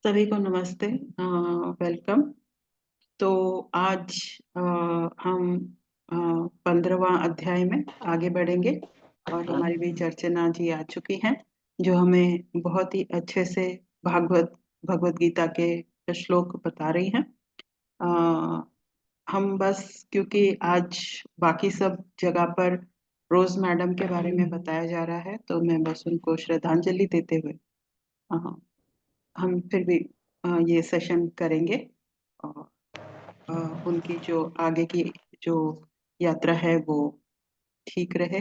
सभी को नमस्ते, वेलकम। तो आज हम 15वां अध्याय में आगे बढ़ेंगे और हमारी बीच अर्चना जी आ चुकी हैं, जो हमें बहुत ही अच्छे से भगवत गीता के श्लोक बता रही हैं। हम बस क्योंकि आज बाकी सब जगह पर रोज मैडम के बारे में बताया जा रहा है, तो मैं बस उनको श्रद्धांजलि देते हुए हम फिर भी ये सेशन करेंगे और उनकी जो आगे की जो यात्रा है वो ठीक रहे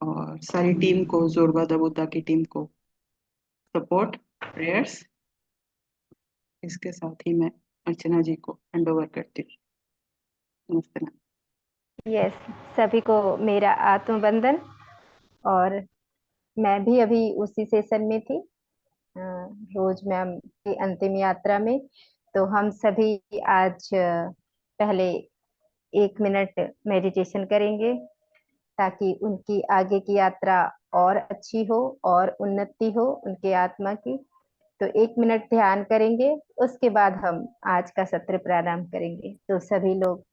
और सारी टीम को, जोरबा दबोता की टीम को सपोर्ट, प्रेयर्स। इसके साथ ही मैं अर्चना जी को हैंड ओवर करती हूँ। नमस्ते मैम। यस, सभी को मेरा आत्मबंधन। और मैं भी अभी उसी सेशन में थी, रोज मैम की अंतिम यात्रा में। तो हम सभी आज पहले 1 मिनट मेडिटेशन करेंगे ताकि उनकी आगे की यात्रा और अच्छी हो और उन्नति हो उनके आत्मा की। तो 1 मिनट ध्यान करेंगे, उसके बाद हम आज का सत्र प्रारंभ करेंगे। तो सभी लोग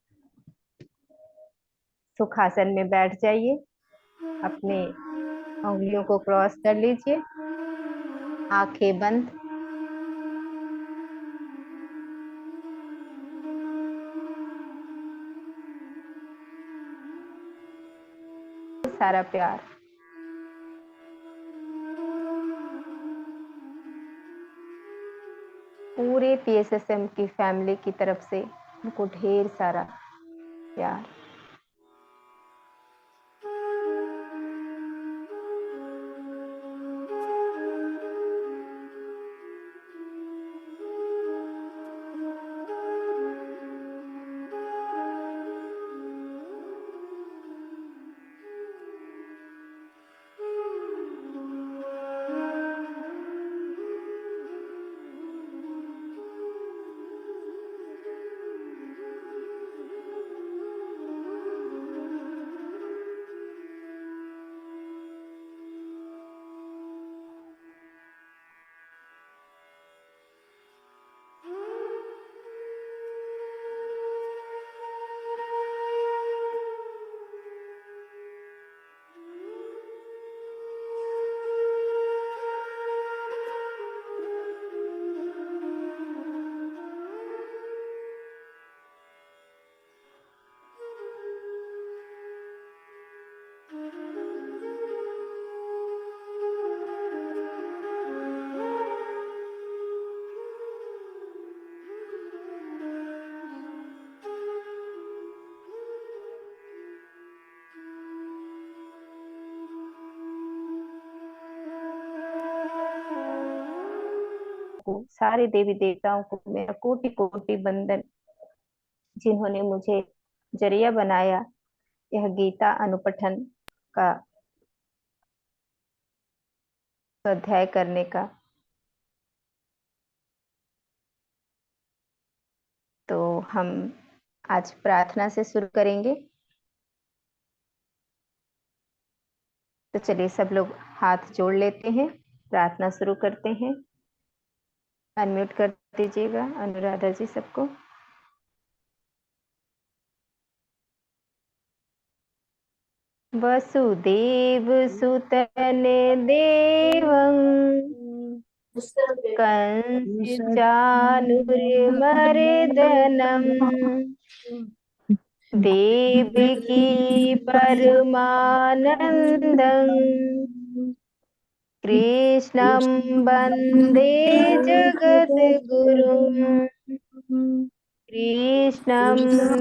सुखासन में बैठ जाइए, अपने उंगलियों को क्रॉस कर लीजिए, आंखें बंद। सारा प्यार पूरे पीएसएसएम की फैमिली की तरफ से उनको ढेर सारा प्यार। सारे देवी देवताओं को मेरा कोटि कोटि वंदन, जिन्होंने मुझे जरिया बनाया यह गीता अनुपठन का अध्याय करने का। तो हम आज प्रार्थना से शुरू करेंगे। तो चलिए सब लोग हाथ जोड़ लेते हैं, प्रार्थना शुरू करते हैं। अनम्यूट कर दीजिएगा अनुराधा जी सबको। वसुदेव सुतन देवं कंस चाणूरमर्दनम् देवकी परमानन्दं कृष्णं वन्दे जगद्गुरुम् कृष्णं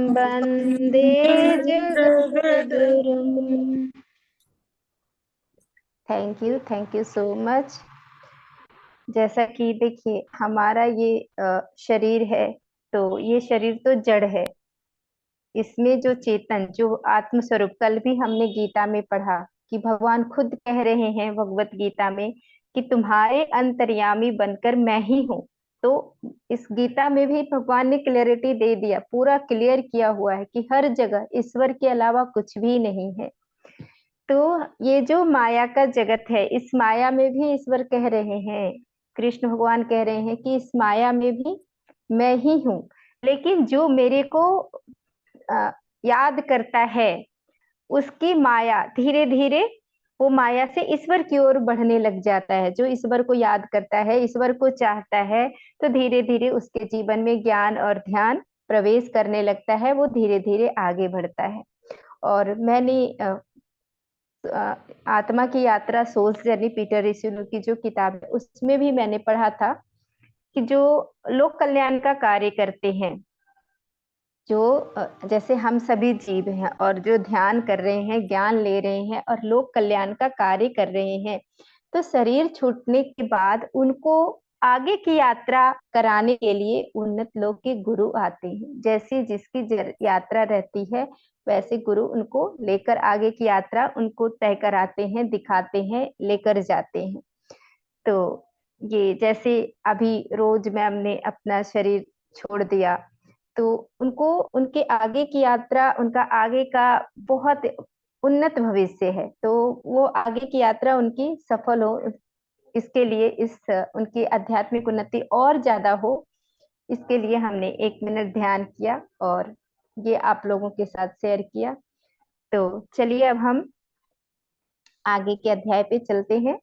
वन्दे जगद्गुरुम्। Thank you so much. जैसा कि देखिए हमारा ये शरीर है, तो ये शरीर तो जड़ है। इसमें जो चेतन, जो आत्म स्वरूप, कल भी हमने गीता में पढ़ा कि भगवान खुद कह रहे हैं भगवत गीता में कि तुम्हारे अंतर्यामी बनकर मैं ही हूँ। तो इस गीता में भी भगवान ने क्लियरिटी दे दिया, पूरा क्लियर किया हुआ है कि हर जगह ईश्वर के अलावा कुछ भी नहीं है। तो ये जो माया का जगत है, इस माया में भी ईश्वर कह रहे हैं कृष्ण भगवान कह रहे हैं कि इस माया में भी मैं ही हूँ, लेकिन जो मेरे को याद करता है उसकी माया धीरे धीरे वो माया से ईश्वर की ओर बढ़ने लग जाता है। जो ईश्वर को याद करता है, ईश्वर को चाहता है, तो धीरे धीरे उसके जीवन में ज्ञान और ध्यान प्रवेश करने लगता है, वो धीरे धीरे आगे बढ़ता है। और मैंने आत्मा की यात्रा सोल्स जर्नी पीटर रिसुलू की जो किताब है उसमें भी मैंने पढ़ा था कि जो लोक कल्याण का कार्य करते हैं, जो जैसे हम सभी जीव हैं और जो ध्यान कर रहे हैं, ज्ञान ले रहे हैं और लोक कल्याण का कार्य कर रहे हैं, तो शरीर छूटने के बाद उनको आगे की यात्रा कराने के लिए उन्नत लोक के गुरु आते हैं। जैसे जिसकी यात्रा रहती है वैसे गुरु उनको लेकर आगे की यात्रा उनको तय कराते हैं, दिखाते हैं, लेकर जाते हैं। तो ये जैसे अभी रोज मैम ने अपना शरीर छोड़ दिया, तो उनको उनके आगे की यात्रा, उनका आगे का बहुत उन्नत भविष्य है, तो वो आगे की यात्रा उनकी सफल हो, इसके लिए इस उनकी आध्यात्मिक उन्नति और ज्यादा हो, इसके लिए हमने 1 मिनट ध्यान किया और ये आप लोगों के साथ शेयर किया। तो चलिए अब हम आगे के अध्याय पे चलते हैं।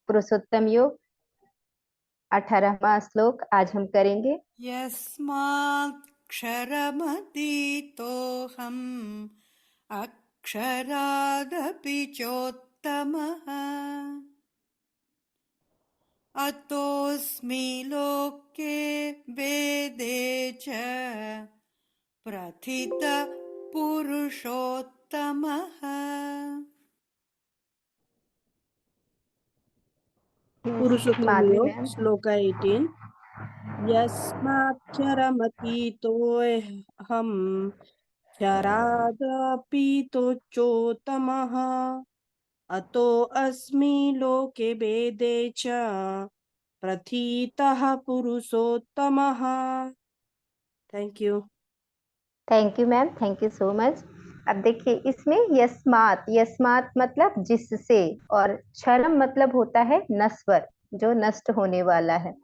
पुरुषोत्तम योग 18वां श्लोक आज हम करेंगे। यस्माक्षरमतीतोऽहम् अक्षरादपि चोत्तमः अतोऽस्मि लोके वेदे च प्रथितः पुरुषोत्तमः। पुरुषोत्तम माधवी योग मैम। श्लोक 18। यस्माक्षरमतीतोऽहम् क्षरादपि तोच्चोत्तमः अतोऽस्मि लोके वेदे च प्रथितः पुरुषोत्तमः। Thank you. Thank you ma'am, thank you so much. अब देखिए इसमें यस्मात, यस्मात मतलब जिससे, और क्षरम मतलब होता है नश्वर, जो नष्ट होने वाला है।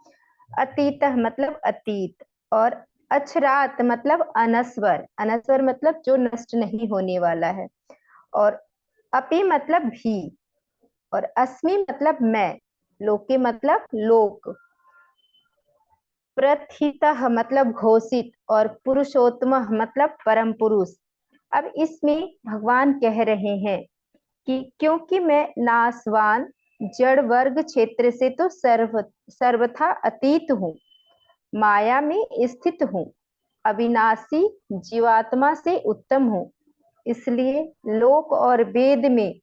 अतीत मतलब अतीत, और अक्षरात मतलब अनस्वर, अनस्वर मतलब जो नष्ट नहीं होने वाला है। और अपि मतलब भी, और अस्मि मतलब मैं, लोके मतलब लोक, प्रथितः मतलब घोषित, और पुरुषोत्तम मतलब परम पुरुष। अब इसमें भगवान कह रहे हैं कि क्योंकि मैं नासवान जड़ वर्ग क्षेत्र से तो सर्वथा अतीत हूँ, माया में स्थित हूँ, अविनाशी जीवात्मा से उत्तम हूँ, इसलिए लोक और वेद में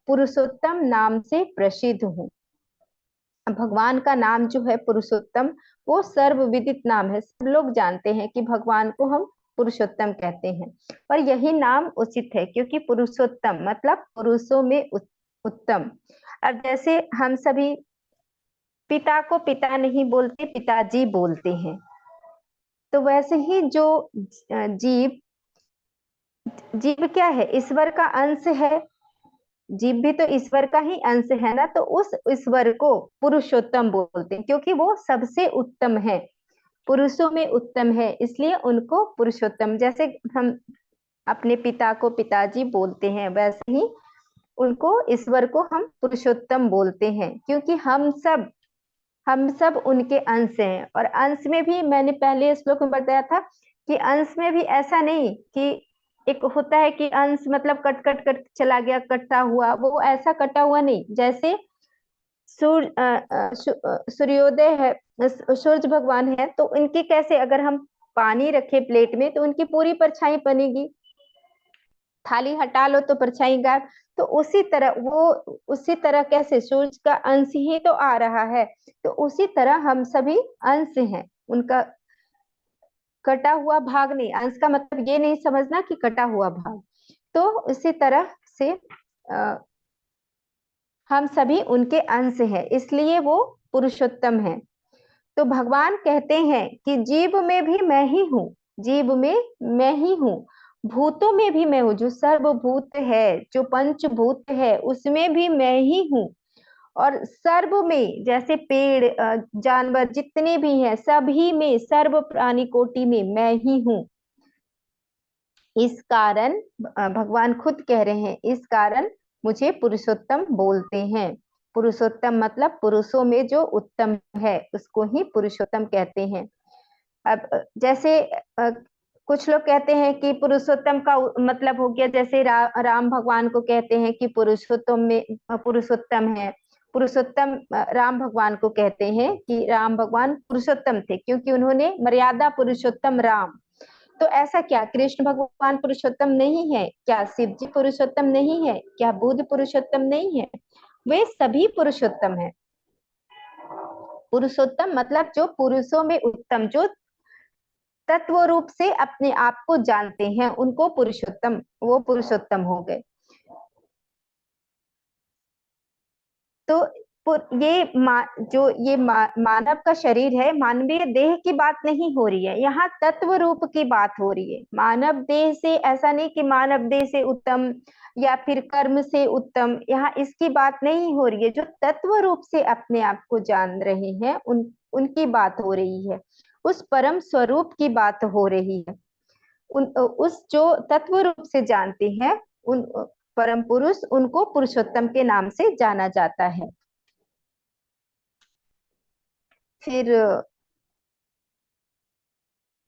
पुरुषोत्तम नाम से प्रसिद्ध हूँ। भगवान का नाम जो है पुरुषोत्तम, वो सर्वविदित नाम है, सब लोग जानते हैं कि भगवान को हम पुरुषोत्तम कहते हैं, और यही नाम उचित है क्योंकि पुरुषोत्तम मतलब पुरुषों में उत्तम। अब जैसे हम सभी पिता को पिता नहीं बोलते, पिताजी बोलते हैं, तो वैसे ही जो जीव, जीव क्या है, ईश्वर का अंश है, जीव भी तो ईश्वर का ही अंश है ना, तो उस ईश्वर को पुरुषोत्तम बोलते हैं क्योंकि वो सबसे उत्तम है, पुरुषों में उत्तम है, इसलिए उनको पुरुषोत्तम। जैसे हम अपने पिता को पिताजी बोलते हैं, वैसे ही उनको, ईश्वर को हम पुरुषोत्तम बोलते हैं क्योंकि हम सब उनके अंश हैं। और अंश में भी मैंने पहले श्लोक में बताया था कि अंश में भी ऐसा नहीं कि एक होता है कि अंश मतलब कट कट कट चला गया, कटा हुआ, वो ऐसा कटा हुआ नहीं। जैसे सूर्योदय है, सूरज भगवान है, तो इनकी कैसे, अगर हम पानी रखे प्लेट में तो उनकी पूरी परछाई बनेगी, थाली हटा लो तो परछाई गायब। तो उसी तरह कैसे सूरज का अंश ही तो आ रहा है, तो उसी तरह हम सभी अंश हैं उनका, कटा हुआ भाग नहीं। अंश का मतलब ये नहीं समझना कि कटा हुआ भाग, तो इसी तरह से हम सभी उनके अंश हैं, इसलिए वो पुरुषोत्तम है। तो भगवान कहते हैं कि जीव में भी मैं ही हूँ, जीव में मैं ही हूँ, भूतों में भी मैं हूँ, जो सर्वभूत है, जो पंचभूत है, उसमें भी मैं ही हूँ, और सर्व में जैसे पेड़ जानवर जितने भी हैं सभी में, सर्व प्राणी कोटि में मैं ही हूँ। इस कारण भगवान खुद कह रहे हैं, इस कारण मुझे पुरुषोत्तम बोलते हैं। पुरुषोत्तम मतलब पुरुषों में जो उत्तम है उसको ही पुरुषोत्तम कहते हैं। अब जैसे कुछ लोग कहते हैं कि पुरुषोत्तम का मतलब हो गया, जैसे राम भगवान को कहते हैं कि पुरुषोत्तम में पुरुषोत्तम है। पुरुषोत्तम राम भगवान को कहते हैं कि राम भगवान पुरुषोत्तम थे क्योंकि उन्होंने मर्यादा पुरुषोत्तम राम। तो ऐसा क्या कृष्ण भगवान पुरुषोत्तम नहीं है क्या? शिव जी पुरुषोत्तम नहीं है क्या? बुद्ध पुरुषोत्तम नहीं है? वे सभी पुरुषोत्तम है। पुरुषोत्तम मतलब जो पुरुषों में उत्तम, जो तत्व रूप से अपने आप को जानते हैं उनको पुरुषोत्तम, वो पुरुषोत्तम हो गए। तो जो ये मानव का शरीर है, मानवीय देह की बात नहीं हो रही है, यहाँ तत्व रूप की बात हो रही है। मानव देह से ऐसा नहीं कि मानव देह से उत्तम या फिर कर्म से उत्तम, यहाँ इसकी बात नहीं हो रही है। जो तत्व रूप से अपने आप को जान रहे हैं उनकी बात हो रही है, उस परम स्वरूप की बात हो रही है। उस जो तत्व रूप से जानते हैं उन परम पुरुष, उनको पुरुषोत्तम के नाम से जाना जाता है। फिर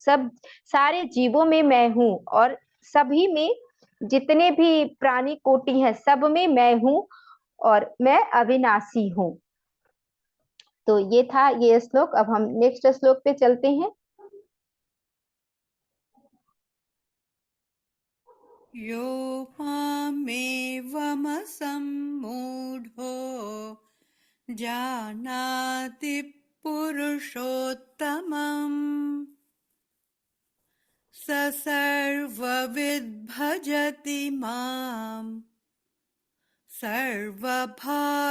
सब सारे जीवों में मैं हूँ और सभी में जितने भी प्राणी कोटि हैं सब में मैं हूँ और मैं अविनाशी हूँ। तो ये था ये श्लोक। अब हम नेक्स्ट श्लोक पे चलते हैं। यो मामेवमसम्मूढो जानाति पुरुषोत्तमम् स सर्वविद् भजति माम् सर्वभावेन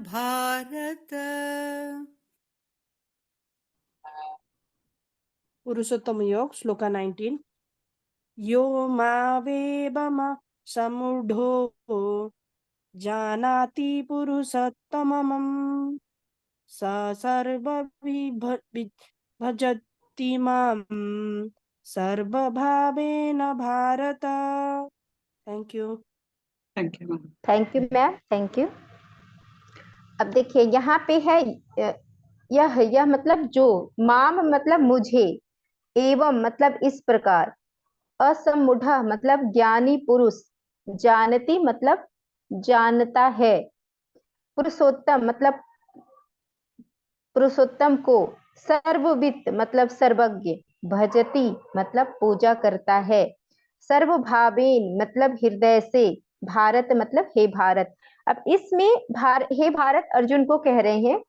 भारत। पुरुषोत्तम योग श्लोका 19। यो मावेवम समुढो जानाति पुरुषोत्तमम् स भजति माम् सर्वभावेन Bharat. Thank you. Thank you ma'am. Thank you ma'am, thank you. अब देखिए यहाँ पे है यह मतलब जो, माम मतलब मुझे, एवं मतलब इस प्रकार, असमुढ़ मतलब ज्ञानी पुरुष, जानती मतलब जानता है, पुरुषोत्तम मतलब पुरुषोत्तम को, सर्वविद मतलब सर्वज्ञ, भजती मतलब पूजा करता है, सर्वभावेन मतलब हृदय से, भारत मतलब हे भारत। अब इसमें हे भारत अर्जुन को कह रहे हैं,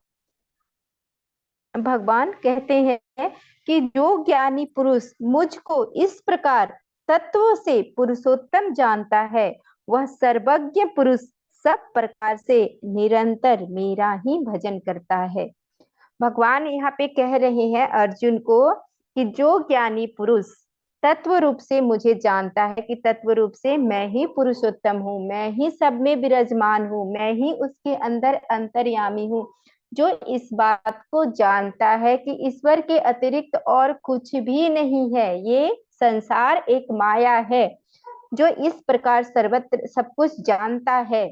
भगवान कहते हैं कि जो ज्ञानी पुरुष मुझको इस प्रकार तत्व से पुरुषोत्तम जानता है वह सर्वज्ञ पुरुष सब प्रकार से निरंतर मेरा ही भजन करता है। भगवान यहाँ पे कह रहे हैं अर्जुन को कि जो ज्ञानी पुरुष तत्व रूप से मुझे जानता है कि तत्व रूप से मैं ही पुरुषोत्तम हूँ, मैं ही सब में विराजमान हूँ, मैं ही उसके अंदर अंतर्यामी हूँ, जो इस बात को जानता है कि ईश्वर के अतिरिक्त और कुछ भी नहीं है, ये संसार एक माया है, जो इस प्रकार सर्वत्र सब कुछ जानता है,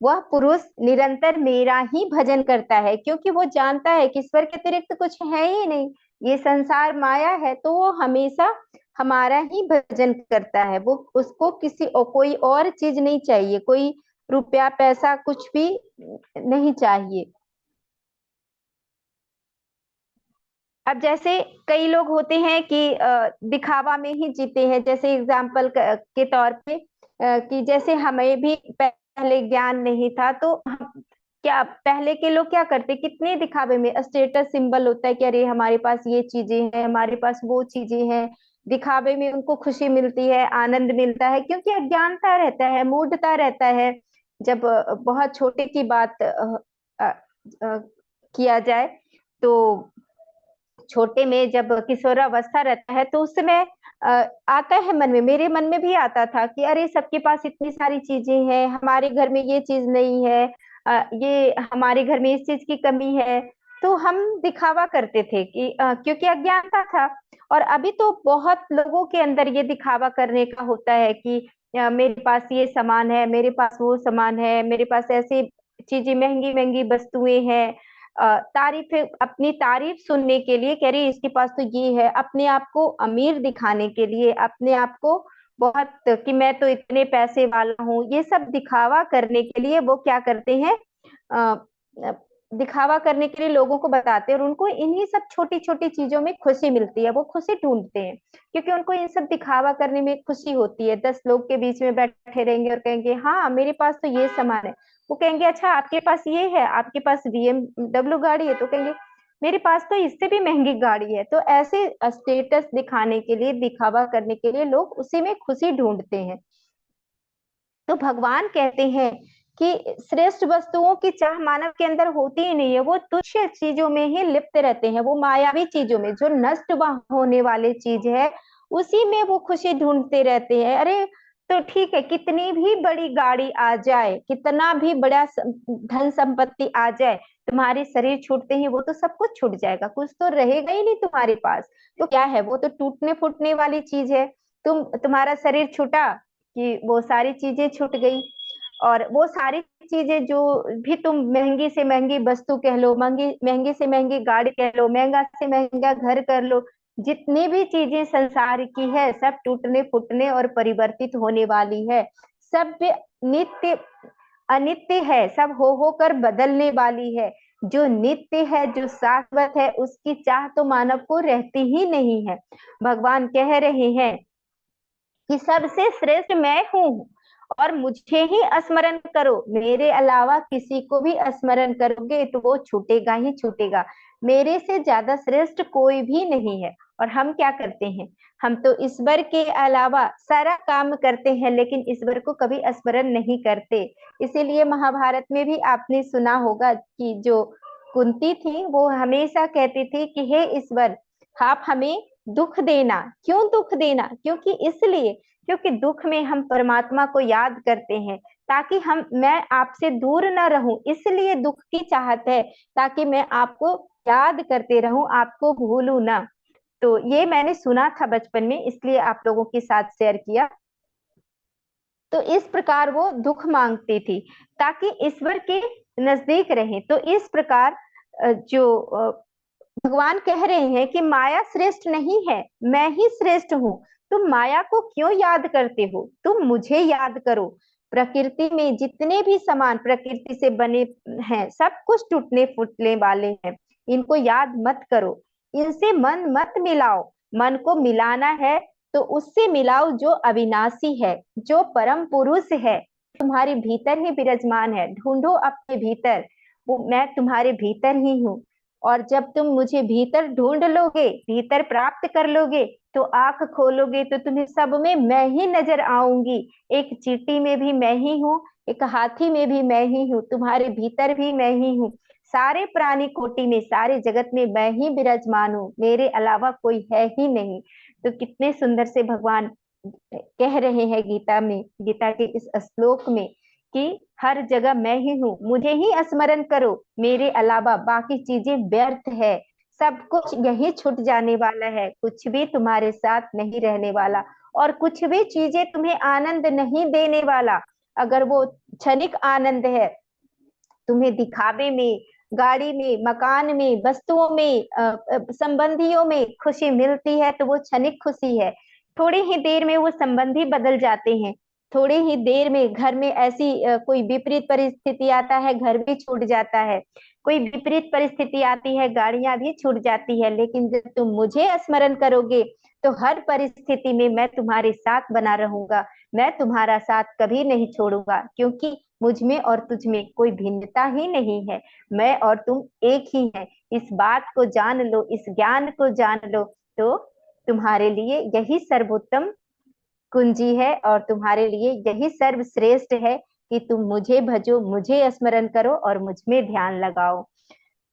वह पुरुष निरंतर मेरा ही भजन करता है, क्योंकि वो जानता है कि ईश्वर के अतिरिक्त कुछ है ही नहीं, ये संसार माया है, तो वो हमेशा हमारा ही भजन करता है। वो उसको कोई और चीज नहीं चाहिए, कोई रुपया पैसा कुछ भी नहीं चाहिए। अब जैसे कई लोग होते हैं कि दिखावा में ही जीते हैं, जैसे एग्जाम्पल के तौर पे कि जैसे हमें भी पहले ज्ञान नहीं था, तो हम क्या पहले के लोग क्या करते, कितने दिखावे में स्टेटस सिंबल होता है कि अरे हमारे पास ये चीजें हैं, हमारे पास वो चीजें हैं, दिखावे में उनको खुशी मिलती है, आनंद मिलता है, क्योंकि अज्ञानता रहता है, मूढ़ता रहता है। जब बहुत छोटे की बात किया जाए तो छोटे में जब किशोरावस्था रहता है तो उस समय आता है मन में, मेरे मन में भी आता था कि अरे सबके पास इतनी सारी चीजें हैं, हमारे घर में ये चीज नहीं है, ये हमारे घर में इस चीज की कमी है, तो हम दिखावा करते थे कि क्योंकि अज्ञानता था। और अभी तो बहुत लोगों के अंदर ये दिखावा करने का होता है कि मेरे पास ये सामान है, मेरे पास वो सामान है, मेरे पास ऐसी चीजें, महंगी महंगी वस्तुएं हैं। तारीफ, अपनी तारीफ सुनने के लिए कह रही इसके पास तो ये है, अपने आप को अमीर दिखाने के लिए, अपने आप को बहुत कि मैं तो इतने पैसे वाला हूँ, ये सब दिखावा करने के लिए वो क्या करते हैं, अ, दिखावा करने के लिए लोगों को बताते हैं, और उनको इन्हीं सब छोटी छोटी चीजों में खुशी मिलती है, वो खुशी ढूंढते हैं, क्योंकि उनको इन सब दिखावा करने में खुशी होती है। 10 लोग के बीच में बैठे रहेंगे और कहेंगे हाँ मेरे पास तो ये सामान है, वो कहेंगे अच्छा आपके पास ये है, आपके पास BMW गाड़ी है, तो कहेंगे मेरे पास तो इससे भी महंगी गाड़ी है। तो ऐसे स्टेटस दिखाने के लिए, दिखावा करने के लिए लोग उसी में खुशी ढूंढते हैं। तो भगवान कहते हैं कि श्रेष्ठ वस्तुओं की चाह मानव के अंदर होती ही नहीं है, वो तुच्छ चीजों में ही लिप्त रहते हैं, वो मायावी चीजों में, जो नष्ट होने वाले चीज है उसी में वो खुशी ढूंढते रहते हैं। अरे तो ठीक है, कितनी भी बड़ी गाड़ी आ जाए, कितना भी बड़ा धन संपत्ति आ जाए, तुम्हारे शरीर छूटते ही वो तो सब कुछ छूट जाएगा, कुछ तो रहेगा ही नहीं तुम्हारे पास। तो क्या है, वो तो टूटने फूटने वाली चीज है। तुम्हारा शरीर छूटा कि वो सारी चीजें छूट गई। और वो सारी चीजें जो भी तुम महंगी से महंगी वस्तु कह लो, महंगी महंगी से महंगी गाड़ी कह लो, महंगा से महंगा घर कर लो, जितनी भी चीजें संसार की है सब टूटने फूटने और परिवर्तित होने वाली है। सब नित्य अनित्य है, सब हो होकर बदलने वाली है। जो नित्य है, जो शाश्वत है, उसकी चाह तो मानव को रहती ही नहीं है। भगवान कह रहे हैं कि सबसे श्रेष्ठ मैं हूँ और मुझे ही स्मरण करो, मेरे अलावा किसी को भी स्मरण करोगे तो वो छूटेगा ही छूटेगा। मेरे से ज्यादा श्रेष्ठ कोई भी नहीं है। और हम क्या करते हैं, हम तो ईश्वर के अलावा सारा काम करते हैं, लेकिन ईश्वर को कभी स्मरण नहीं करते। इसीलिए महाभारत में भी आपने सुना होगा कि जो कुंती थी वो हमेशा कहती थी कि हे ईश्वर, आप हमें दुख देना। क्यों दुख देना? क्योंकि इसलिए, क्योंकि दुख में हम परमात्मा को याद करते हैं, ताकि मैं आपसे दूर न रहूं, इसलिए दुख की चाहत है, ताकि मैं आपको याद करते रहूं, आपको भूलूं ना। तो ये मैंने सुना था बचपन में, इसलिए आप लोगों के साथ शेयर किया। तो इस प्रकार वो दुख मांगती थी ताकि ईश्वर के नजदीक रहे। तो इस प्रकार भगवान कह रहे हैं कि माया श्रेष्ठ नहीं है, मैं ही श्रेष्ठ हूँ। तुम माया को क्यों याद करते हो? तुम मुझे याद करो। प्रकृति में जितने भी सामान प्रकृति से बने हैं सब कुछ टूटने फूटने वाले हैं, इनको याद मत करो, इनसे मन मत मिलाओ। मन को मिलाना है तो उससे मिलाओ जो अविनाशी है, जो परम पुरुष है, तुम्हारे भीतर ही विराजमान है। ढूंढो अपने भीतर, वो मैं तुम्हारे भीतर ही हूँ। और जब तुम मुझे भीतर ढूंढ लोगे, भीतर प्राप्त कर लोगे, तो आंख खोलोगे तो तुम्हें सब में मैं ही नजर आऊंगी। एक चींटी में भी मैं ही हूँ, एक हाथी में भी मैं ही हूँ, तुम्हारे भीतर भी मैं ही हूँ। सारे प्राणी कोटि में, सारे जगत में मैं ही विराजमान हूँ, मेरे अलावा कोई है ही नहीं। तो कितने सुंदर से भगवान कह रहे हैं गीता में, गीता के इस श्लोक में, कि हर जगह मैं ही हूँ, मुझे ही स्मरण करो, मेरे अलावा बाकी चीजें व्यर्थ है। सब कुछ यही छूट जाने वाला है, कुछ भी तुम्हारे साथ नहीं रहने वाला, और कुछ भी चीजें तुम्हें आनंद नहीं देने वाला। अगर वो क्षणिक आनंद है, तुम्हें दिखावे में, गाड़ी में, मकान में, वस्तुओं में, संबंधियों में खुशी मिलती है, तो वो क्षणिक खुशी है। थोड़ी ही देर में वो संबंधी बदल जाते हैं, थोड़ी ही देर में घर में ऐसी कोई विपरीत परिस्थिति आता है, घर भी छूट जाता है, कोई विपरीत परिस्थिति आती है, गाड़ियां भी छूट जाती है। लेकिन जब तुम मुझे स्मरण करोगे तो हर परिस्थिति में मैं तुम्हारे साथ बना रहूंगा, मैं तुम्हारा साथ कभी नहीं छोड़ूंगा, क्योंकि मुझ में और तुझ में कोई भिन्नता ही नहीं है, मैं और तुम एक ही हैं। इस बात को जान लो, इस ज्ञान को जान लो, तो तुम्हारे लिए यही सर्वोत्तम कुंजी है, और तुम्हारे लिए यही सर्वश्रेष्ठ है कि तुम मुझे भजो, मुझे स्मरण करो और मुझ में ध्यान लगाओ।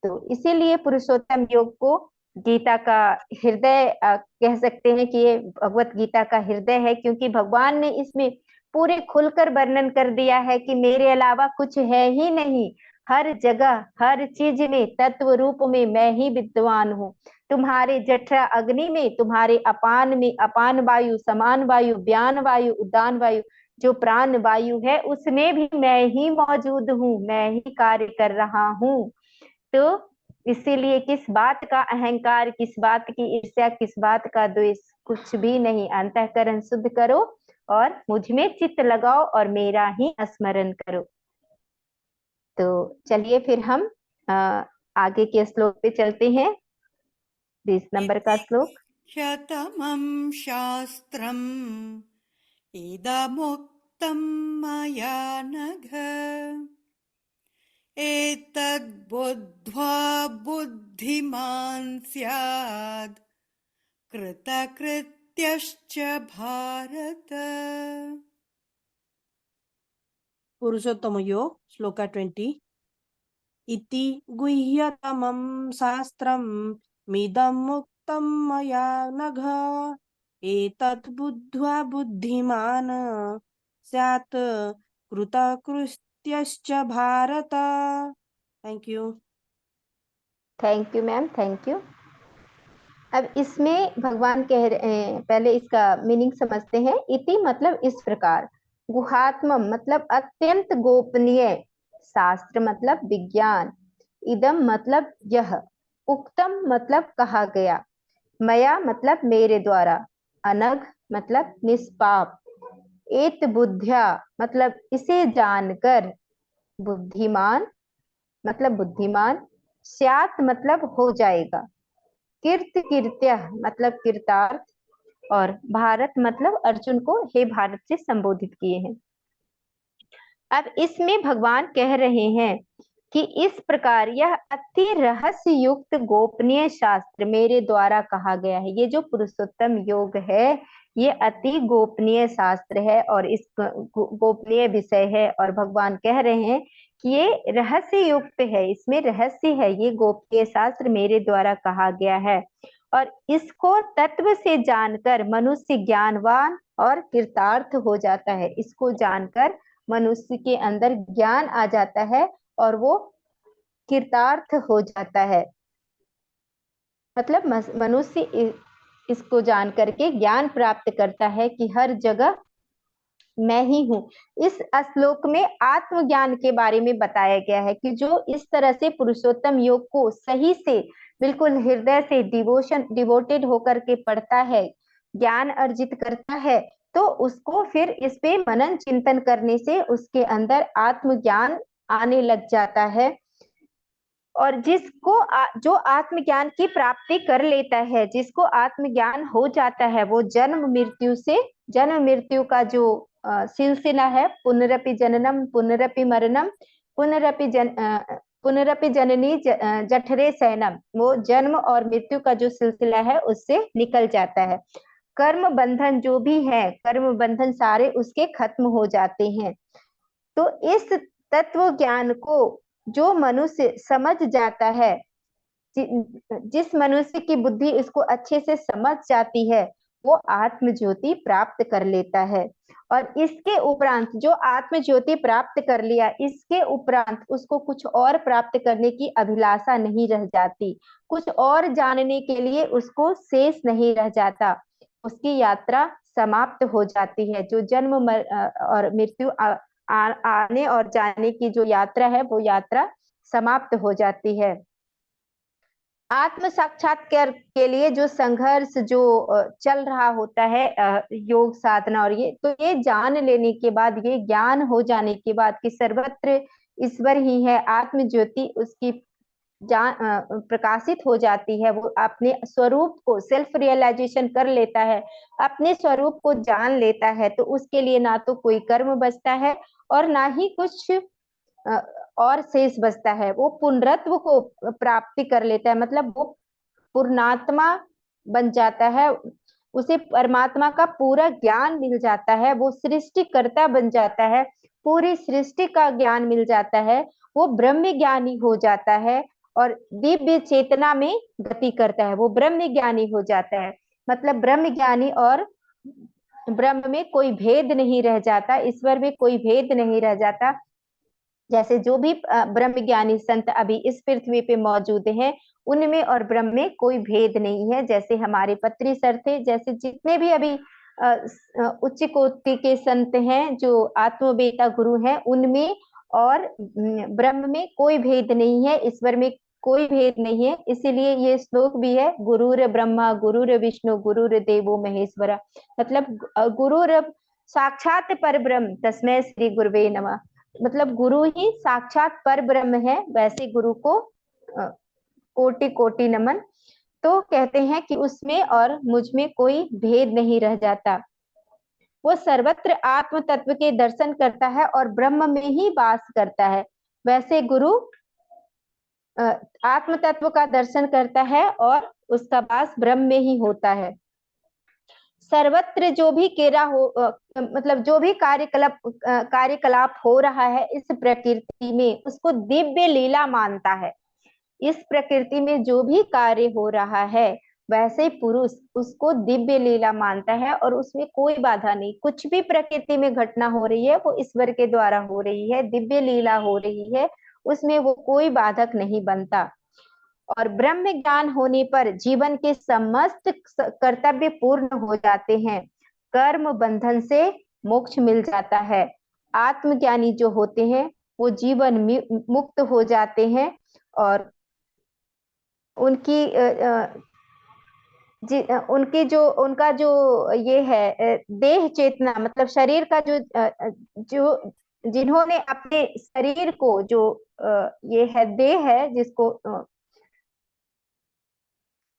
तो इसीलिए पुरुषोत्तम योग को गीता का हृदय कह सकते हैं कि ये भगवत गीता का हृदय है, क्योंकि भगवान ने इसमें पूरे खुलकर वर्णन कर दिया है कि मेरे अलावा कुछ है ही नहीं, हर जगह हर चीज में तत्व रूप में मैं ही विद्वान हूँ। तुम्हारे जठरा अग्नि में, तुम्हारे अपान में अपान वायु, समान वायु, व्यान वायु, उदान वायु, जो प्राण वायु है उसमें भी मैं ही मौजूद हूँ, मैं ही कार्य कर रहा हूँ। तो इसीलिए किस बात का अहंकार, किस बात की ईर्ष्या, किस बात का द्वेष, कुछ भी नहीं। अंतःकरण शुद्ध करो और मुझ में चित्त लगाओ और मेरा ही स्मरण करो। तो चलिए फिर हम आगे के श्लोक पे चलते हैं। 20 नंबर का श्लोक। शतमं शास्त्रम् इदमुक्तं मया नघ एतद्बुद्ध्वा बुद्धिमान् स्यात् कृतकृत्यश्च भारत। पुरुषोत्तम योग श्लोका 20 इति गुह्यतमं शास्त्रं मिदं मुक्तं मया नघ एतत् बुद्ध्वा बुद्धिमान् स्यात् कृतकृत्यश्च Bharat. Thank you. Thank you ma'am, thank you. अब इसमें भगवान कह रहे पहले इसका मीनिंग समझते हैं। इति मतलब इस प्रकार, गुहात्म मतलब अत्यंत गोपनीय, शास्त्र मतलब विज्ञान, इदम मतलब यह, उक्तम मतलब कहा गया, मया मतलब मेरे द्वारा, अनघ मतलब निष्पाप, एत बुद्ध्या मतलब इसे जानकर, बुद्धिमान मतलब बुद्धिमान, स्यात मतलब हो जाएगा, कीर्त कीर्त्य मतलब कीर्तार्थ, और भारत मतलब अर्जुन को हे भारत से संबोधित किए हैं। अब इसमें भगवान कह रहे हैं कि इस प्रकार यह अति रहस्य युक्त गोपनीय शास्त्र मेरे द्वारा कहा गया है। ये जो पुरुषोत्तम योग है ये अति गोपनीय शास्त्र है और इस गोपनीय विषय है, और भगवान कह रहे हैं कि ये रहस्य युक्त है, इसमें रहस्य है, ये गोपनीय शास्त्र मेरे द्वारा कहा गया है। और इसको तत्व से जानकर मनुष्य ज्ञानवान और कृतार्थ हो जाता है। इसको जानकर मनुष्य के अंदर ज्ञान आ जाता है और वो कृतार्थ हो जाता है। मतलब मनुष्य इसको जान करके ज्ञान प्राप्त करता है कि हर जगह मैं ही हूँ। इस श्लोक में आत्मज्ञान के बारे में बताया गया है कि जो इस तरह से पुरुषोत्तम योग को सही से बिल्कुल हृदय से डिवोटेड होकर के पढ़ता है, ज्ञान अर्जित करता है, तो उसको फिर इस पे मनन चिंतन करने से उसके अंदर आत्मज्ञान आने लग जाता है। और जो आत्मज्ञान की प्राप्ति कर लेता है, जिसको आत्मज्ञान हो जाता है, वो जन्म मृत्यु का जो सिलसिला है, पुनरपि जननम पुनरपि मरणम पुनरपि जननी जठरे शयनम, वो जन्म और मृत्यु का जो सिलसिला है उससे निकल जाता है। कर्म बंधन जो भी है, कर्म बंधन सारे उसके खत्म हो जाते हैं। तो इस तत्व ज्ञान को जो मनुष्य समझ जाता है, जिस मनुष्य की बुद्धि इसको अच्छे से समझ जाती है, वो आत्म ज्योति प्राप्त कर लेता है। और इसके उपरांत जो आत्म ज्योति प्राप्त कर लिया, इसके उपरांत उसको कुछ और प्राप्त करने की अभिलाषा नहीं रह जाती, कुछ और जानने के लिए उसको शेष नहीं रह जाता, उसकी यात्रा समाप्त हो जाती है। जो जन्म और मृत्यु आने और जाने की जो यात्रा है, वो यात्रा समाप्त हो जाती है। आत्म साक्षात्कार के लिए जो संघर्ष जो चल रहा होता है, योग साधना, और ये जान लेने के बाद, ये ज्ञान हो जाने के बाद कि सर्वत्र ईश्वर ही है, आत्म ज्योति उसकी प्रकाशित हो जाती है, वो अपने स्वरूप को सेल्फ रियलाइजेशन कर लेता है, अपने स्वरूप को जान लेता है, तो उसके लिए ना तो कोई कर्म बचता है और ना ही कुछ और शेष बचता है। वो पुनरत्व को प्राप्ति कर लेता है, मतलब वो पूर्णात्मा बन जाता है, उसे परमात्मा का पूरा ज्ञान मिल जाता है, वो सृष्टिकर्ता बन जाता है, पूरी सृष्टि का ज्ञान मिल जाता है, वो ब्रह्म ज्ञानी हो जाता है और दिव्य चेतना में गति करता है, वो ब्रह्म ज्ञानी हो जाता है। मतलब ब्रह्म ज्ञानी और ब्रह्म में कोई भेद नहीं रह जाता, ईश्वर में कोई भेद नहीं रह जाता। जैसे जो भी ब्रह्म ज्ञानी संत अभी इस पृथ्वी पे मौजूद हैं, उनमें और ब्रह्म में कोई भेद नहीं है। जैसे हमारे पत्री सर थे, जैसे जितने भी अभी उच्च कोटि के संत हैं जो आत्मवेता गुरु हैं, उनमें और ब्रह्म में कोई भेद नहीं है, ईश्वर में कोई भेद नहीं है। इसीलिए ये श्लोक भी है, गुरुर ब्रह्मा गुरुर विष्णु गुरुर देवो महेश्वरा, मतलब गुरुर साक्षात पर ब्रह्म तस्मै श्री गुरुवे नमः। मतलब गुरु ही साक्षात पर ब्रह्म है, वैसे गुरु को कोटि कोटि नमन। तो कहते हैं कि उसमें और मुझ में कोई भेद नहीं रह जाता। वो सर्वत्र आत्म तत्व के दर्शन करता है और ब्रह्म में ही वास करता है। वैसे गुरु आत्म तत्व का दर्शन करता है और उसका वास ब्रह्म में ही होता है। सर्वत्र जो भी क्रिया हो मतलब जो भी कार्यकलाप हो रहा है इस प्रकृति में, उसको दिव्य लीला मानता है। इस प्रकृति में जो भी कार्य हो रहा है, वैसे पुरुष उसको दिव्य लीला मानता है और उसमें कोई बाधा नहीं। कुछ भी प्रकृति में घटना हो रही है वो ईश्वर के द्वारा हो रही है, दिव्य लीला हो रही है, उसमें वो कोई बाधक नहीं बनता। और ब्रह्म ज्ञान होने पर जीवन के समस्त कर्तव्य पूर्ण हो जाते हैं, कर्म बंधन से मोक्ष मिल जाता है। आत्मज्ञानी जो होते हैं वो जीवन मुक्त हो जाते हैं और उनकी उनका जो ये है देह चेतना, मतलब शरीर का जो जिन्होंने अपने शरीर को जो ये है देह है, जिसको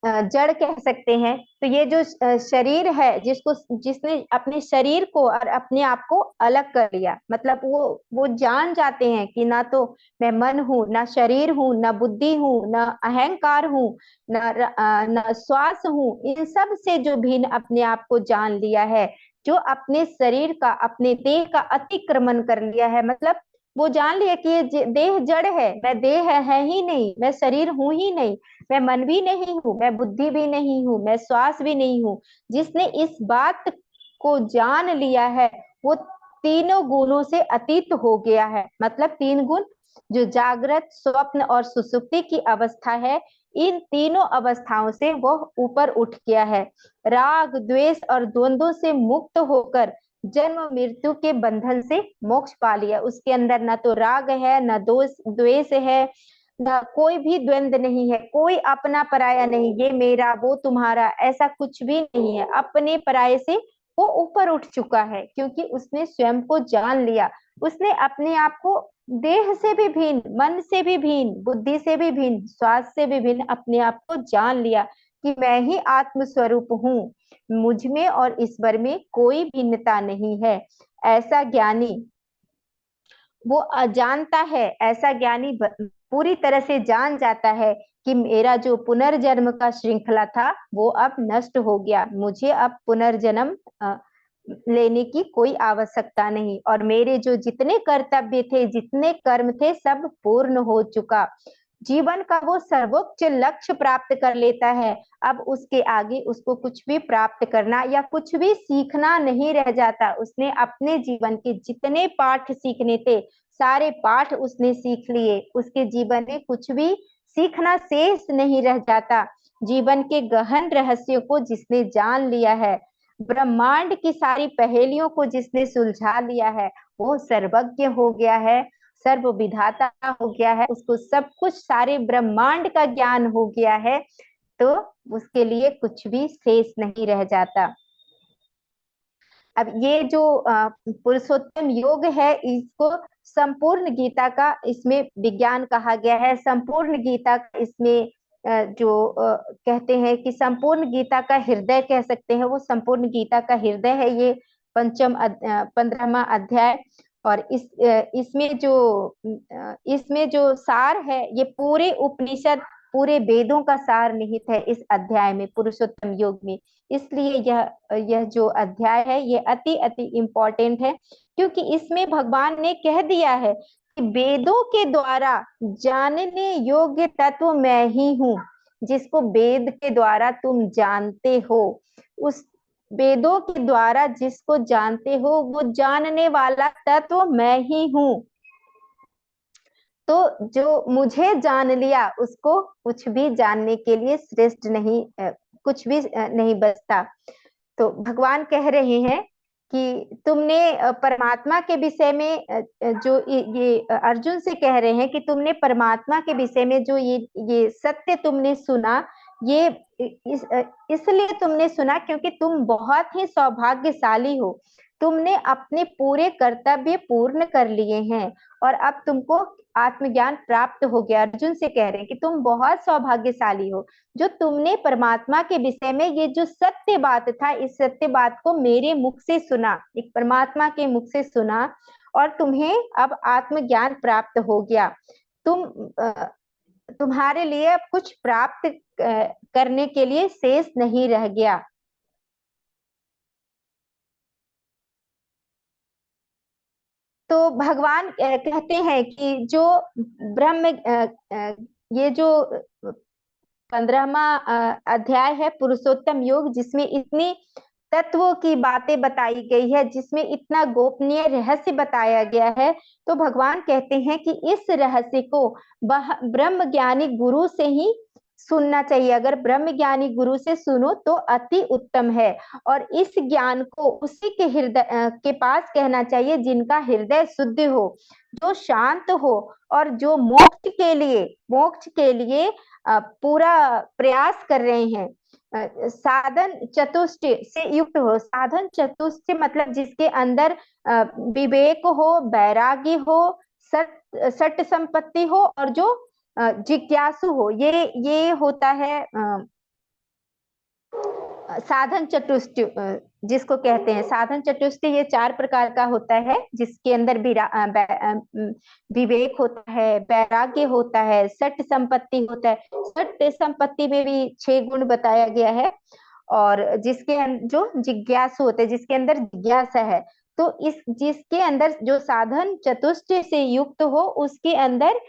जड़ कह सकते हैं, तो ये जो शरीर है जिसने अपने शरीर को और अपने आप को अलग कर लिया, मतलब वो जान जाते हैं कि ना तो मैं मन हूँ, ना शरीर हूँ, ना बुद्धि हूँ, ना अहंकार हूँ, ना श्वास हूँ। इन सब से जो भिन्न अपने आप को जान लिया है, जो अपने शरीर का, अपने देह का अतिक्रमण कर लिया है, मतलब वो जान लिया कि ये देह जड़ है, मैं देह है ही नहीं, मैं शरीर हूं ही नहीं, मैं मन भी नहीं हूँ, मैं बुद्धि भी नहीं हूँ, मैं श्वास भी नहीं हूँ। जिसने इस बात को जान लिया है वो तीनों गुणों से अतीत हो गया है। मतलब तीन गुण जो जागृत, स्वप्न और सुसुप्ति की अवस्था है, इन तीनों अवस्थाओं से वह ऊपर उठ गया है। राग, द्वेष और द्वंद्वों से मुक्त होकर जन्म मृत्यु के बंधन से मोक्ष पा लिया। उसके अंदर ना तो राग है, ना द्वेष है, ना कोई भी द्वंद नहीं है, कोई अपना पराया नहीं, ये मेरा वो तुम्हारा, ऐसा कुछ भी नहीं है। अपने पराये से वो ऊपर उठ चुका है, क्योंकि उसने स्वयं को जान लिया। उसने अपने आप को देह से भी भिन्न, मन से भी भिन्न, बुद्धि से भी भिन्न, श्वास से भी भिन्न अपने आप को जान लिया कि मैं ही आत्म स्वरूप हूँ, मुझ में और ईश्वर में कोई भिन्नता नहीं है। ऐसा ज्ञानी वो अजानता है, ऐसा ज्ञानी पूरी तरह से जान जाता है कि मेरा जो पुनर्जन्म का श्रृंखला था वो अब नष्ट हो गया, मुझे अब पुनर्जन्म लेने की कोई आवश्यकता नहीं, और मेरे जो जितने कर्तव्य थे, जितने कर्म थे, सब पूर्ण हो चुका। जीवन का वो सर्वोच्च लक्ष्य प्राप्त कर लेता है। अब उसके आगे उसको कुछ भी प्राप्त करना या कुछ भी सीखना नहीं रह जाता। उसने अपने जीवन के जितने पाठ सीखने थे, सारे पाठ उसने सीख लिए। उसके जीवन में कुछ भी सीखना शेष नहीं रह जाता। जीवन के गहन रहस्यों को जिसने जान लिया है, ब्रह्मांड की सारी पहेलियों को जिसने सुलझा लिया है, वो सर्वज्ञ हो गया है, सर्व विधाता हो गया है, उसको सब कुछ, सारे ब्रह्मांड का ज्ञान हो गया है, तो उसके लिए कुछ भी शेष नहीं रह जाता। अब ये जो पुरुषोत्तम योग है, इसको संपूर्ण गीता का इसमें विज्ञान कहा गया है। संपूर्ण गीता इसमें जो कहते हैं कि संपूर्ण गीता का हृदय कह सकते हैं, वो संपूर्ण गीता का हृदय है ये 15वां अध्याय। और इसमें जो सार है, ये पूरे उपनिषद, पूरे वेदों का सार निहित है इस अध्याय में, पुरुषोत्तम योग में। इसलिए यह जो अध्याय है ये अति अति इम्पोर्टेंट है, क्योंकि इसमें भगवान ने कह दिया है कि वेदों के द्वारा जानने योग्य तत्व मैं ही हूँ। जिसको वेद के द्वारा तुम जानते हो, उस वेदों के द्वारा जिसको जानते हो, वो जानने वाला तत्व मैं ही हूँ। तो जो मुझे जान लिया उसको कुछ भी जानने के लिए श्रेष्ठ नहीं, कुछ भी नहीं बचता। तो भगवान कह रहे हैं कि तुमने परमात्मा के विषय में जो ये अर्जुन से कह रहे हैं कि तुमने परमात्मा के विषय में जो ये सत्य तुमने सुना, ये इसलिए तुमने सुना क्योंकि तुम बहुत ही सौभाग्यशाली हो। तुमने अपने पूरे कर्तव्य पूर्ण कर लिए हैं और अब तुमको आत्मज्ञान प्राप्त हो गया। अर्जुन से कह रहे हैं कि तुम बहुत सौभाग्यशाली हो जो तुमने परमात्मा के विषय में ये जो सत्य बात था, इस सत्य बात को मेरे मुख से सुना, एक परमात्मा के मुख से सुना और तुम्हें अब आत्मज्ञान प्राप्त हो गया। तुम्हारे लिए अब कुछ प्राप्त करने के लिए शेष नहीं रह गया। तो भगवान कहते हैं कि जो ब्रह्म ये जो 15वां अध्याय है पुरुषोत्तम योग, जिसमें इतनी तत्वों की बातें बताई गई है, जिसमें इतना गोपनीय रहस्य बताया गया है, तो भगवान कहते हैं कि इस रहस्य को ब्रह्म ज्ञानी गुरु से ही सुनना चाहिए। अगर ब्रह्म ज्ञानी गुरु से सुनो तो अति उत्तम है और इस ज्ञान को उसी के हृदय के पास कहना चाहिए जिनका हृदय शुद्ध हो, जो शांत हो और जो मोक्ष के लिए पूरा प्रयास कर रहे हैं, साधन चतुष्टय से युक्त हो। साधन चतुष्टय मतलब जिसके अंदर विवेक हो, वैराग्य हो, सट संपत्ति हो और जो जिज्ञासु हो, ये होता है साधन चतुष्टय जिसको कहते हैं। साधन चतुष्टय ये 4 प्रकार का होता है, जिसके अंदर विवेक होता है, वैराग्य होता है, सट संपत्ति होता है। सट संपत्ति में भी 6 गुण बताया गया है और जो जिज्ञासु होते हैं, जिसके अंदर जिज्ञासा है। तो जिसके अंदर जो साधन चतुष्टय से युक्त हो, उसके अंदर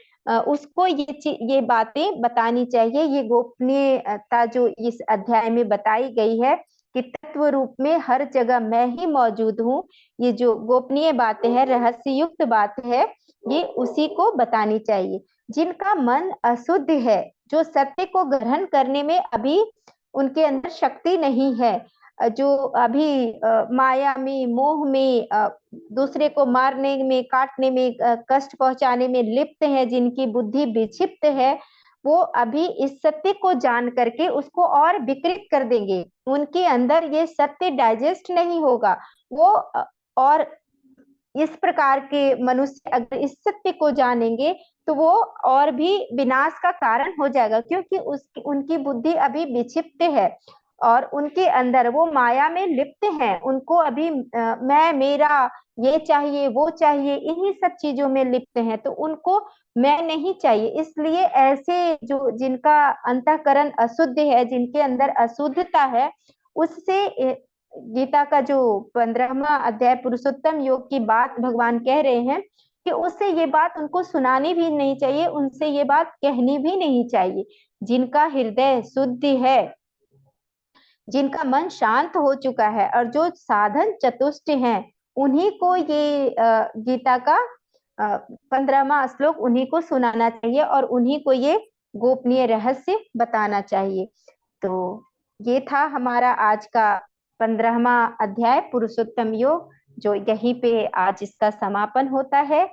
उसको ये बातें बतानी चाहिए। ये गोपनीयता जो इस अध्याय में बताई गई है कि तत्व रूप में हर जगह मैं ही मौजूद हूँ, ये जो गोपनीय बातें है, रहस्य युक्त बात है, ये उसी को बतानी चाहिए। जिनका मन अशुद्ध है, जो सत्य को ग्रहण करने में अभी उनके अंदर शक्ति नहीं है, जो अभी माया में, मोह में, दूसरे को मारने में, काटने में, कष्ट पहुंचाने में लिप्त है, जिनकी बुद्धि विक्षिप्त है, वो अभी इस सत्य को जान करके उसको और विकृत कर देंगे। उनके अंदर ये सत्य डाइजेस्ट नहीं होगा। वो और इस प्रकार के मनुष्य अगर इस सत्य को जानेंगे तो वो और भी विनाश का कारण हो जाएगा, क्योंकि उनकी बुद्धि अभी विक्षिप्त है और उनके अंदर वो माया में लिप्त हैं। उनको अभी मैं, मेरा, ये चाहिए, वो चाहिए, इन्हीं सब चीजों में लिप्त हैं, तो उनको मैं नहीं चाहिए। इसलिए ऐसे जो जिनका अंतःकरण अशुद्ध है, जिनके अंदर अशुद्धता है, उससे गीता का जो 15वां अध्याय पुरुषोत्तम योग की बात भगवान कह रहे हैं कि उससे ये बात उनको सुनानी भी नहीं चाहिए, उनसे ये बात कहनी भी नहीं चाहिए। जिनका हृदय शुद्ध है, जिनका मन शांत हो चुका है और जो साधन चतुष्ट हैं, उन्हीं को ये गीता का 15वां श्लोक उन्हीं को सुनाना चाहिए और उन्हीं को ये गोपनीय रहस्य बताना चाहिए। तो ये था हमारा आज का 15वां अध्याय पुरुषोत्तम योग, जो यहीं पे आज इसका समापन होता है।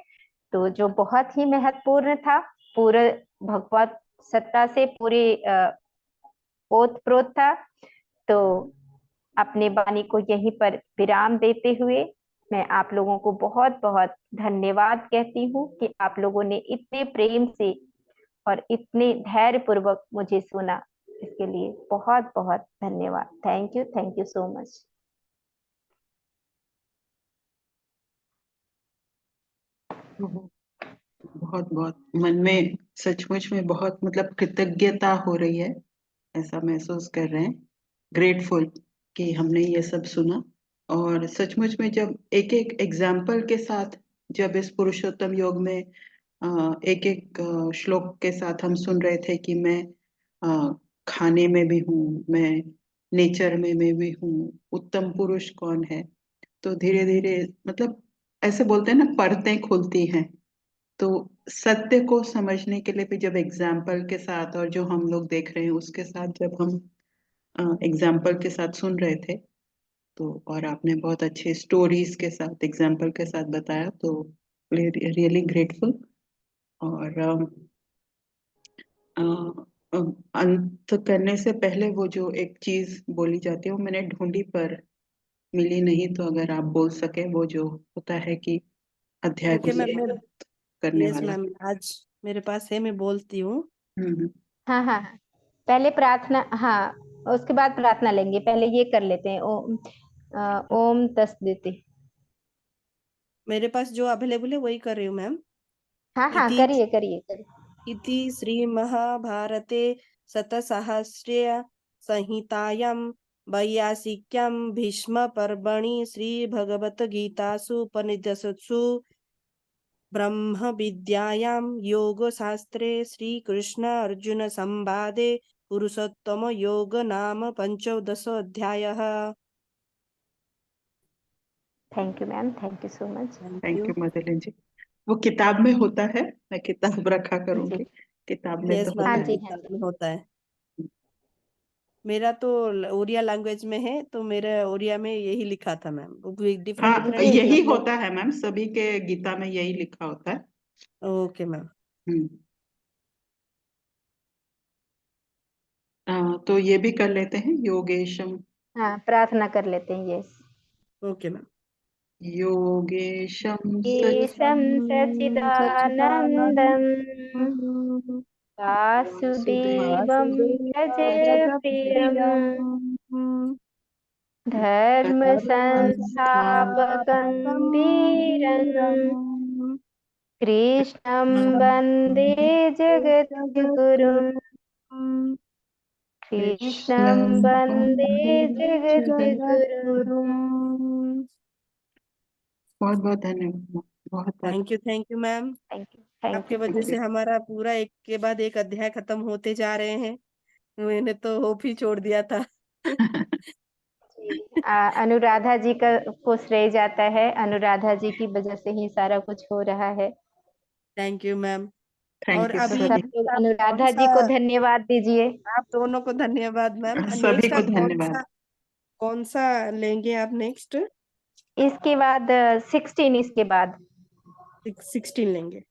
तो जो बहुत ही महत्वपूर्ण था, पूरे भगवत सत्ता से पूरे ओतप्रोत था। तो अपने वाणी को यहीं पर विराम देते हुए मैं आप लोगों को बहुत बहुत धन्यवाद कहती हूँ कि आप लोगों ने इतने प्रेम से और इतने धैर्य पूर्वक मुझे सुना। इसके लिए बहुत बहुत धन्यवाद। Thank you so much. बहुत बहुत मन में सचमुच में बहुत मतलब कृतज्ञता हो रही है, ऐसा महसूस कर रहे हैं, ग्रेटफुल कि हमने ये सब सुना। और सचमुच में जब एक एक एग्जाम्पल के साथ, जब इस पुरुषोत्तम योग में एक एक श्लोक के साथ हम सुन रहे थे कि मैं खाने में भी हूँ, मैं नेचर में भी हूँ, उत्तम पुरुष कौन है, तो धीरे धीरे मतलब ऐसे बोलते हैं ना, परतें खुलती हैं तो सत्य को समझने के लिए भी जब एग्जाम्पल के साथ, और जो हम लोग देख रहे हैं उसके साथ, जब हम एग्जाम्पल के साथ सुन रहे थे, तो और आपने बहुत अच्छे स्टोरीज के साथ, एग्जाम्पल के साथ बताया, तो रियली ग्रेटफुल। और अंत करने से पहले वो जो एक चीज बोली जाती है वो मैंने ढूंढी पर मिली नहीं, तो अगर आप बोल सके, वो जो होता है कि अध्याय को ओके मैम, मैं समाप्त करने यस वाला। मैम, आज मेरे पास है, मैं बोलती हूँ। हम्म। हाँ हाँ हाँ, पहले प्रार्थना, हाँ उसके बाद प्रार्थना लेंगे, पहले ये कर लेते हैं। ओम ओम तस्दिति। मेरे पास जो अवेलेबल है वही कर रही हूँ मैम। हाँ हाँ, इति करिए करिए करिए। इति श्रीमहाभारते शतसहस्र्य संहितायां वैयासिक्यां भीष्मपर्वणि श्रीभगवद्गीतासु उपनिषत्सु ब्रह्मविद्यायां योगशास्त्रे श्रीकृष्ण अर्जुन संवादे पुरुषोत्तम योग नाम 15 अध्यायः। Thank you ma'am, thank you so much. Thank thank you. You Madeline ji. वो किताब में होता है, मैं किताब रखा जी करूंगी, किताब में तो यस मैम, हाँ होता जी है। हाँ किताब जी। में होता है। मेरा तो ओडिया लैंग्वेज में है, तो मेरे ओडिया में यही लिखा था मैम। डिफरेंट हाँ, डिफरेंट जी जी। यही मतलब। होता है मैम, सभी के गीता में यही लिखा होता है। Okay ma'am. हम्म। तो ये भी कर लेते हैं, योगेशम। हाँ, प्रार्थना कर लेते हैं, यस। Okay ma'am. योगेशम ईशं सच्चिदानंद सच्चिदानन्दं वासुदेवं रजप्रियं धर्मसंस्थापकं वीरं कृष्णं वन्दे जगद्गुरुं। कृष्णं वन्दे जगद्गुरुं। बहुत बहुत धन्यवाद, बहुत बहुत thank you ma'am. Thank you thank आपके यू वजह थैंक थैंक यू। से हमारा पूरा एक के बाद एक अध्याय खत्म होते जा रहे हैं। मैंने तो होप ही छोड़ दिया था। यू। अनुराधा जी का को श्रेय जाता है, अनुराधा जी की वजह से ही सारा कुछ हो रहा है। Thank you ma'am. और थैंक यू तो अभी सब सभी, लोग आप कौन अनुराधा जी सा, को धन्यवाद दीजिए। आप दोनों को धन्यवाद मैम। सभी नेक्स्ट को आप धन्यवाद। कौन सा लेंगे आप नेक्स्ट? इसके बाद 16, इसके बाद 16 लेंगे।